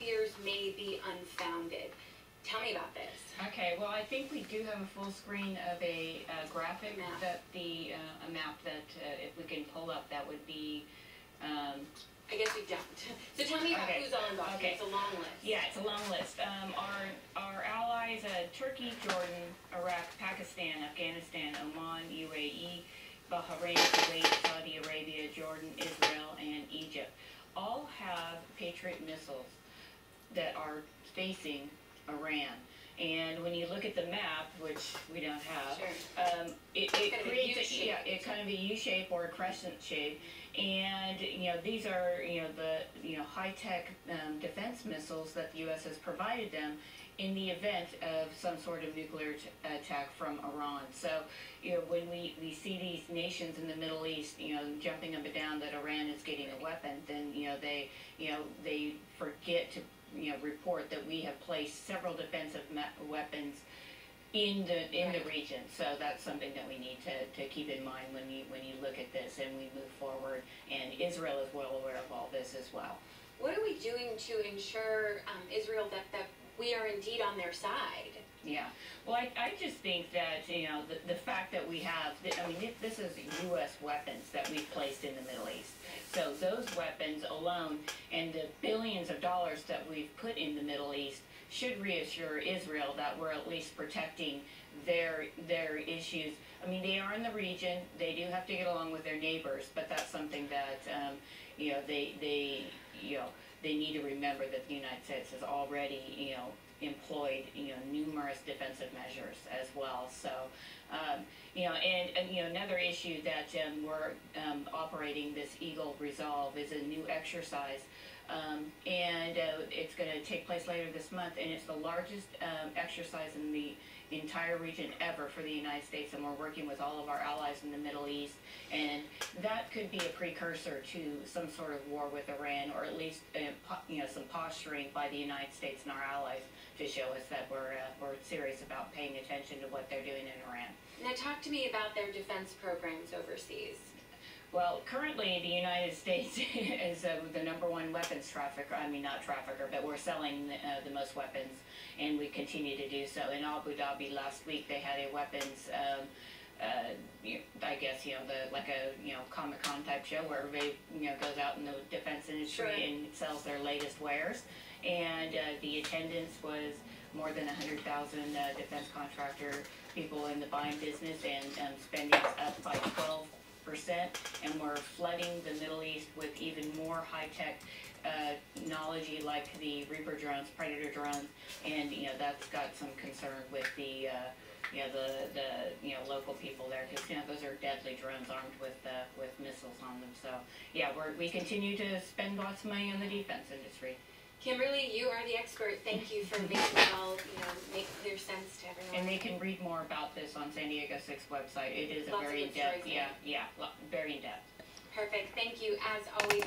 fears may be unfounded. Tell me about this. Okay, well, I think we do have a full screen of a graphic map. that a map that if we can pull up, that would be. I guess we don't. So tell me about who's on Bosnia. Okay. It's a long list. Yeah, it's a long list. Our allies: Turkey, Jordan, Iraq, Pakistan, Afghanistan, Oman, UAE, Bahrain, Kuwait, Saudi Arabia, Jordan, Israel, and Egypt. All have Patriot missiles that are facing Iran. And when you look at the map, which we don't have, sure. it creates it's kind of a U shape or a crescent shape. And these are the high-tech defense missiles that the U.S. has provided them in the event of some sort of nuclear attack from Iran. So when we see these nations in the Middle East jumping up and down that Iran is getting a weapon, then they forget to report that we have placed several defensive weapons in the region. So that's something that we need to keep in mind when you look at this and we move forward. And Israel is well aware of all this as well. What are we doing to ensure Israel that we are indeed on their side? Yeah, well, I just think that the fact that we have, this is U.S. weapons that we've placed in the Middle East. So those weapons alone and the billions of dollars that we've put in the Middle East should reassure Israel that we're at least protecting their issues. I mean, they are in the region. They do have to get along with their neighbors, but that's something that they need to remember that the United States has already employed numerous defensive measures as well. So and another issue that we're operating, this Eagle Resolve, is a new exercise. And it's going to take place later this month, and it's the largest exercise in the entire region ever for the United States, and we're working with all of our allies in the Middle East, and that could be a precursor to some sort of war with Iran, or at least some posturing by the United States and our allies to show us that we're serious about paying attention to what they're doing in Iran. Now talk to me about their defense programs overseas. Well, currently the United States is the #1 weapons trafficker. I mean, not trafficker, but we're selling the most weapons, and we continue to do so. In Abu Dhabi last week, they had a weapons, I guess, like a Comic-Con type show where everybody goes out in the defense industry sure. and sells their latest wares. And the attendance was more than 100,000 defense contractor people in the buying business, and spending is up by 12%, and we're flooding the Middle East with even more high-tech technology like the Reaper drones, Predator drones, and that's got some concern with the local people there, because those are deadly drones armed with missiles on them. So yeah, we continue to spend lots of money on the defense industry. Kimberly, you are the expert. Thank you for making it all make clear sense to everyone. And they can read more about this on San Diego 6 website. It is a Lots very of good in-depth, very in-depth. Perfect. Thank you, as always.